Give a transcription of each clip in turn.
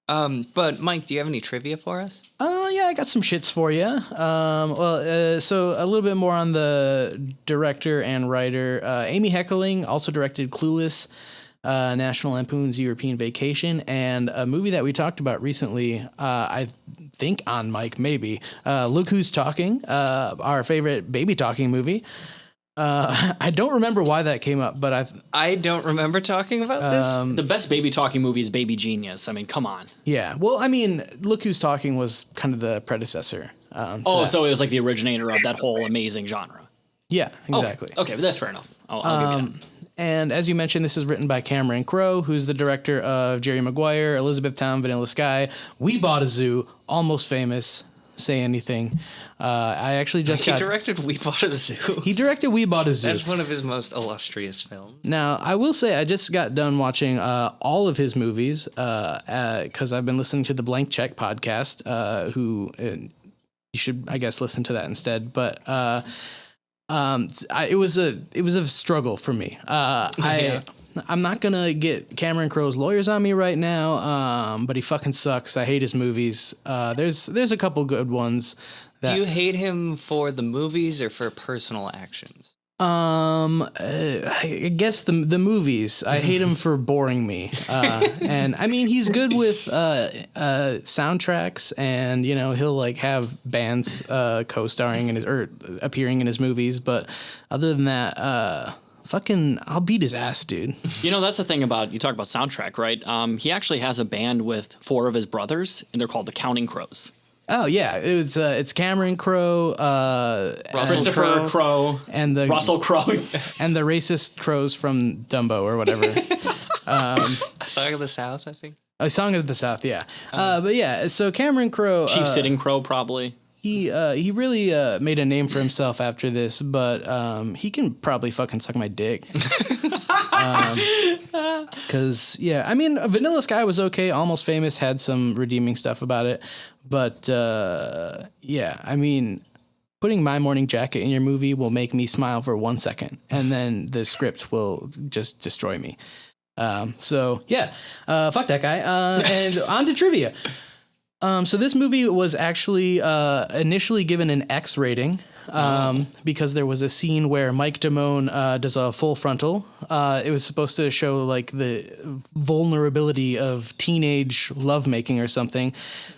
But Mike, do you have any trivia for us? Yeah, I got some shits for you. So a little bit more on the director and writer. Amy Heckerling also directed Clueless, National Lampoon's European Vacation, and a movie that we talked about recently, I think on Mike, maybe. Look Who's Talking, our favorite baby talking movie. I don't remember why that came up, but I don't remember talking about this. The best baby talking movie is Baby Genius. I mean, come on. Yeah. Well, I mean, Look Who's Talking was kind of the predecessor. So it was like the originator of that whole amazing genre. Yeah, exactly. Okay, but that's fair enough. I'll give you that. And as you mentioned, this is written by Cameron Crowe, who's the director of Jerry Maguire, Elizabethtown, Vanilla Sky, We Bought a Zoo, Almost Famous, Say Anything. I actually just He directed We Bought a Zoo. He directed We Bought a Zoo. That's one of his most illustrious films. Now, I will say I just got done watching all of his movies because I've been listening to the Blank Check podcast, you should, I guess, listen to that instead. But it was a struggle for me. I'm not gonna get Cameron Crowe's lawyers on me right now, but he fucking sucks. I hate his movies. There's a couple good ones. Do you hate him for the movies or for personal actions? I guess the movies. I hate him for boring me. And I mean, he's good with soundtracks, and he'll like have bands co-starring in or appearing in his movies. But other than that, fucking, I'll beat his ass, dude. That's the thing about, you talk about soundtrack, right? He actually has a band with 4 of his brothers, and they're called the Counting Crows. Oh yeah, it's Cameron Crowe, Christopher Crowe, and the Russell Crowe, and the racist crows from Dumbo or whatever. Song of the South, I think. A Song of the South, yeah. But yeah, so Cameron Crowe, Chief Sitting Crow, probably. He really made a name for himself after this, but he can probably fucking suck my dick. Because, yeah, I mean, Vanilla Sky was okay. Almost Famous had some redeeming stuff about it. But, yeah, I mean, putting My Morning Jacket in your movie will make me smile for 1 second, and then the script will just destroy me. So, yeah, fuck that guy. And on to trivia. So this movie was actually initially given an X rating because there was a scene where Mike Damone does a full frontal. It was supposed to show like the vulnerability of teenage lovemaking or something.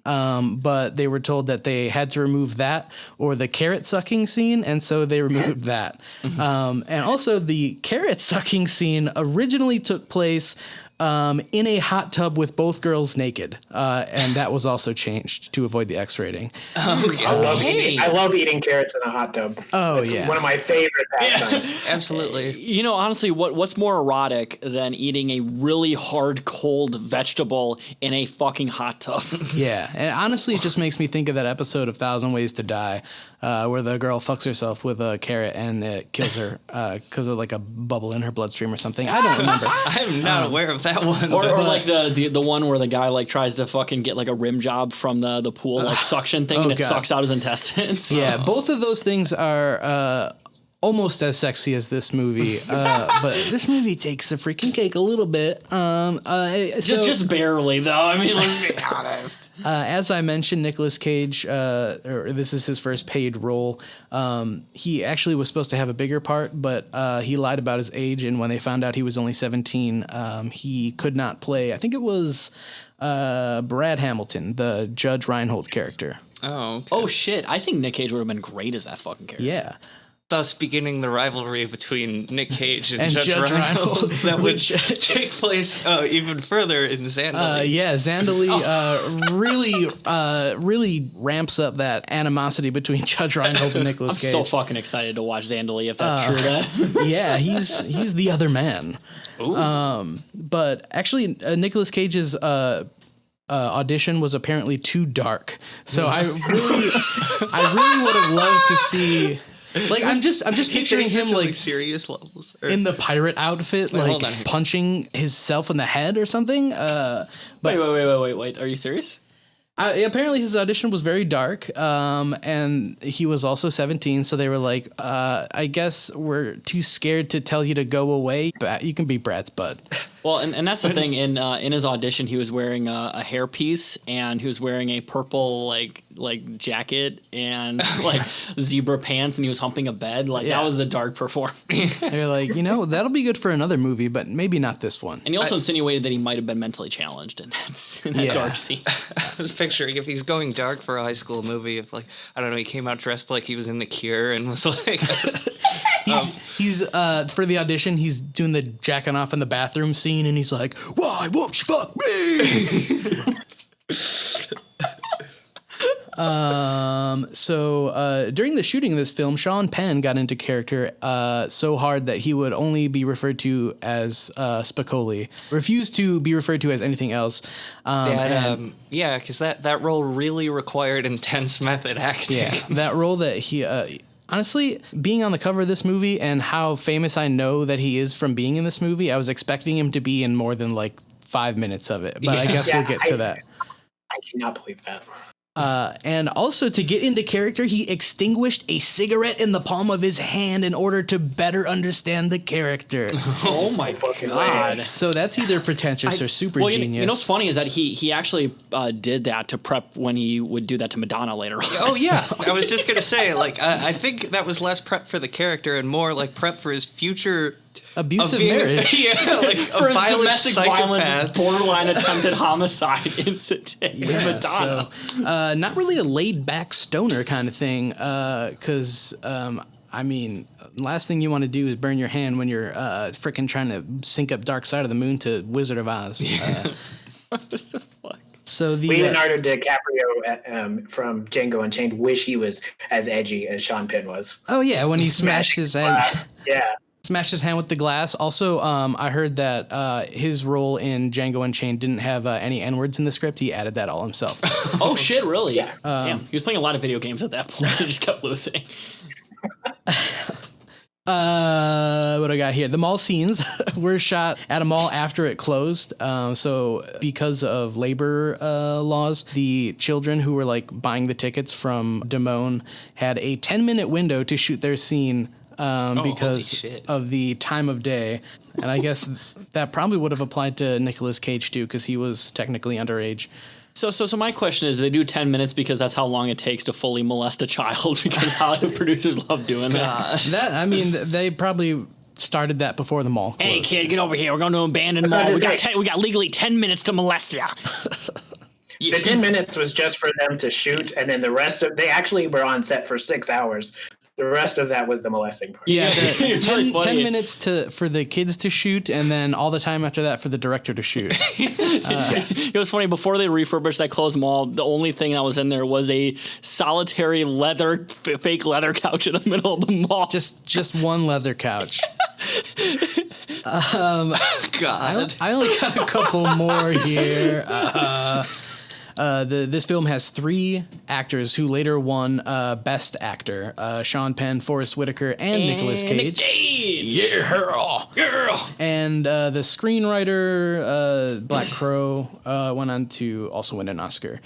But they were told that they had to remove that or the carrot sucking scene, and so they removed that. And also the carrot sucking scene originally took place in a hot tub with both girls naked, and that was also changed to avoid the X rating. Okay. I love eating carrots in a hot tub. Oh, it's yeah. one of my favorite pastimes. Absolutely. Honestly, what's more erotic than eating a really hard, cold vegetable in a fucking hot tub? Yeah, and honestly, it just makes me think of that episode of 1,000 Ways to Die, where the girl fucks herself with a carrot and it kills her because of like a bubble in her bloodstream or something. I don't remember. I'm not aware of that one. Or like the one where the guy like tries to fucking get like a rim job from the pool like suction thing, and it sucks out his intestines. Yeah, both of those things are almost as sexy as this movie, but this movie takes the freaking cake a little bit. Just barely though. I mean, let's be honest. As I mentioned, Nicolas Cage, this is his first paid role. He actually was supposed to have a bigger part, but he lied about his age, and when they found out he was only 17, he could not play. I think it was Brad Hamilton, the Judge Reinhold character. Oh, okay. Oh shit! I think Nick Cage would have been great as that fucking character. Yeah. Thus beginning the rivalry between Nick Cage and Judge Reinhold that would which take place even further in Zandali. Yeah, Zandali really ramps up that animosity between Judge Reinhold and Nicolas Cage. I'm so fucking excited to watch Zandali if that's true. Then. Yeah, he's the other man. Ooh. But actually, Nicolas Cage's audition was apparently too dark. So I really would have loved to see. Like I'm just picturing him like serious levels in the pirate outfit, like punching himself in the head or something. Wait! Are you serious? Apparently his audition was very dark, and he was also 17, so they were like, I guess we're too scared to tell you to go away. You can be Brad's bud. Well, and that's the thing. In his audition, he was wearing a hairpiece, and he was wearing a purple like jacket and like zebra pants, and he was humping a bed. Like that was the dark performance. They're like, that'll be good for another movie, but maybe not this one. And he also insinuated that he might have been mentally challenged in that dark scene. I was picturing if he's going dark for a high school movie, if like I don't know, he came out dressed like he was in The Cure and was like. He's for the audition, he's doing the jacking off in the bathroom scene, and he's like, "Why won't you fuck me?" So during the shooting of this film, Sean Penn got into character so hard that he would only be referred to as Spicoli, refused to be referred to as anything else. Because that role really required intense method acting. Yeah, that role that he. Honestly, being on the cover of this movie and how famous I know that he is from being in this movie, I was expecting him to be in more than like 5 minutes of it. But I guess we'll get to that. I cannot believe that. And also to get into character, he extinguished a cigarette in the palm of his hand in order to better understand the character. Oh my fucking God. So that's either pretentious or super genius. You know what's funny is that he actually did that to prep when he would do that to Madonna later on. Oh yeah, I was just gonna say, like, I think that was less prep for the character and more like prep for his future abusive marriage. Yeah, like for a his domestic violence, psychopath. borderline attempted homicide incident with Madonna. So, not really a laid back stoner kind of thing, because I mean, last thing you want to do is burn your hand when you're freaking trying to sync up Dark Side of the Moon to Wizard of Oz. What the fuck? So Leonardo DiCaprio from Django Unchained wish he was as edgy as Sean Penn was. Oh yeah, when he smashed his hand. Yeah. Smashed his hand with the glass. Also, I heard that his role in Django Unchained didn't have any N-words in the script. He added that all himself. Oh shit, really? Yeah. Damn, he was playing a lot of video games at that point. He just kept losing. What I got here? The mall scenes were shot at a mall after it closed. So because of labor laws, the children who were like buying the tickets from Damone had a 10-minute window to shoot their scene because of the time of day. And I guess that probably would have applied to Nicolas Cage too, because he was technically underage. So my question is, they do 10 minutes because that's how long it takes to fully molest a child, because Hollywood producers love doing that. They probably started that before the mall closed. Hey kid, get over here. We're going to abandon the mall. We got legally 10 minutes to molest you. The 10 minutes was just for them to shoot, and then the rest of they actually were on set for 6 hours. The rest of that was the molesting part. Yeah, It's really 10 minutes for the kids to shoot, and then all the time after that for the director to shoot. It was funny, before they refurbished that closed mall, the only thing that was in there was a solitary fake leather couch in the middle of the mall. Just one leather couch. God. I only got a couple more here. This film has 3 actors who later won Best Actor: Sean Penn, Forrest Whitaker, and Nicolas Cage. Yeah, girl. And the screenwriter Black Crow went on to also win an Oscar.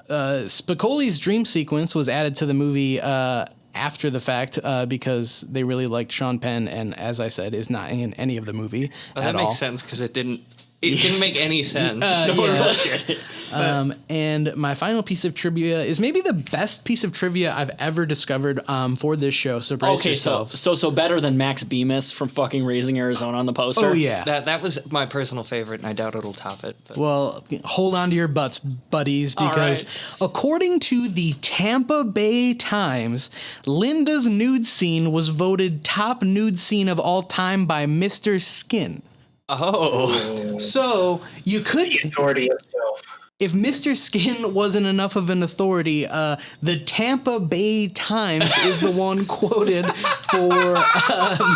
Spicoli's dream sequence was added to the movie after the fact because they really liked Sean Penn, and as I said, is not in any of the movie at all. That makes sense because it didn't make any sense. And my final piece of trivia is maybe the best piece of trivia I've ever discovered for this show. So brace yourselves. So better than Max Bemis from fucking Raising Arizona on the poster. Oh yeah, That was my personal favorite, and I doubt it'll top it. But. Well, hold on to your butts, buddies, because according to the Tampa Bay Times, Linda's nude scene was voted top nude scene of all time by Mr. Skin. Oh. So you could... The authority itself. If Mr. Skin wasn't enough of an authority, the Tampa Bay Times is the one quoted for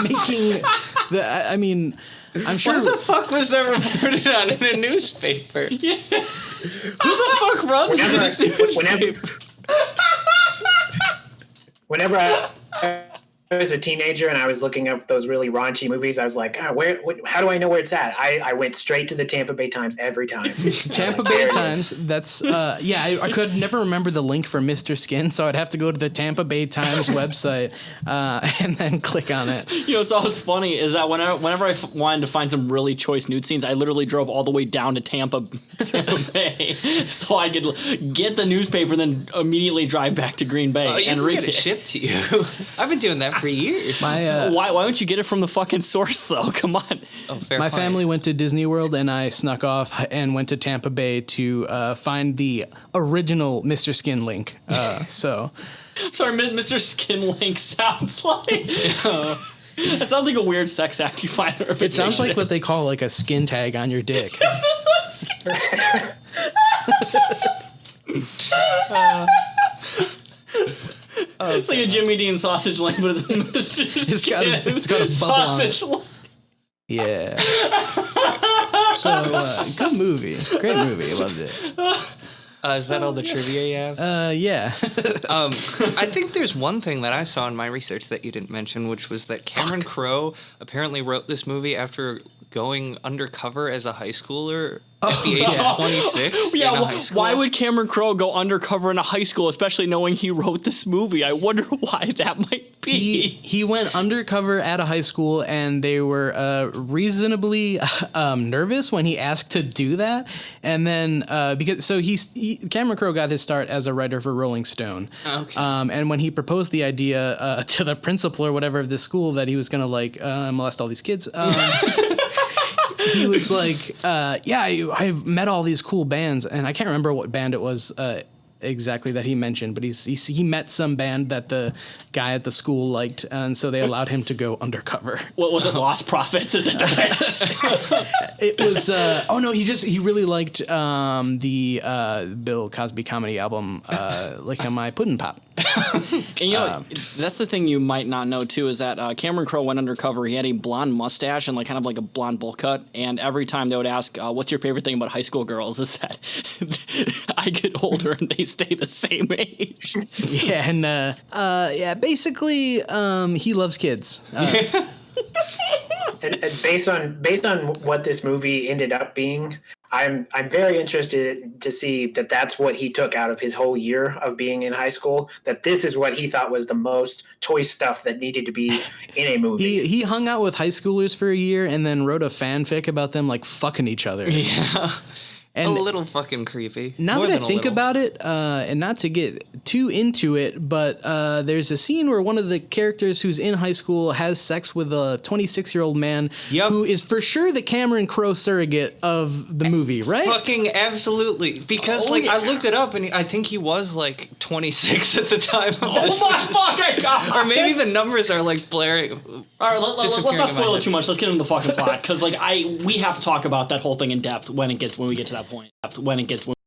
making the... I mean, I'm sure... What the fuck was that reported on in a newspaper? Yeah. Who the fuck runs this newspaper? Whenever I was a teenager and I was looking up those really raunchy movies, I was like, how do I know where it's at? I went straight to the Tampa Bay Times every time. Tampa Bay Times. That's I could never remember the link for Mr. Skin, so I'd have to go to the Tampa Bay Times website and then click on it. You know, it's always funny is that whenever I wanted to find some really choice nude scenes, I literally drove all the way down to Tampa Bay so I could get the newspaper, then immediately drive back to Green Bay and read get it shipped to you. I've been doing that for years. Why don't you get it from the fucking source though? Come on. Oh, fair My point. family went to Disney World, and I snuck off and went to Tampa Bay to find the original Mr. Skin link. So, Sorry, Mr. Skin Link sounds like it sounds like a weird sex act you find. it sounds like what they call like a skin tag on your dick. It's like a Jimmy Dean sausage link, but it's a Mr. Skin it's got a bubble on it. sausage link. Yeah. So, good movie. Great movie. Loved it. Is that all the trivia you have? Yeah. I think there's one thing that I saw in my research that you didn't mention, which was that Cameron Crowe apparently wrote this movie after going undercover as a high schooler at the age of 26 in a high school. Why would Cameron Crowe go undercover in a high school, especially knowing he wrote this movie? I wonder why that might be. He went undercover at a high school, and they were reasonably nervous when he asked to do that. And then Cameron Crowe got his start as a writer for Rolling Stone. Okay. And when he proposed the idea to the principal or whatever of the school that he was going to molest all these kids. He was like, I met all these cool bands, and I can't remember what band it was exactly that he mentioned, but he met some band that the guy at the school liked, and so they allowed him to go undercover. What was it? Lost Prophets? Is it the band? It was he really liked the Bill Cosby comedy album Lick on My Puddin' Pop. And you know, that's the thing you might not know too, is that Cameron Crowe went undercover. He had a blonde mustache and kind of like a blonde bowl cut. And every time they would ask, "What's your favorite thing about high school girls?" is that I get older and they stay the same age. Yeah, and basically, he loves kids. And based on what this movie ended up being, I'm very interested to see that that's what he took out of his whole year of being in high school. That this is what he thought was the most choice stuff that needed to be in a movie. He hung out with high schoolers for a year and then wrote a fanfic about them fucking each other. Yeah. And a little fucking creepy. Now More that I than a think little. about it, and not to get too into it, but there's a scene where one of the characters who's in high school has sex with a 26-year-old man who is for sure the Cameron Crowe surrogate of the movie, right? Fucking absolutely. Because, I looked it up, and I think he was, 26 at the time of this. Oh my fucking god! Or maybe the numbers are, blaring. All right, let's disappearing not in my spoil it head. too much. Let's get into the fucking plot, because we have to talk about that whole thing in depth when we get to that point.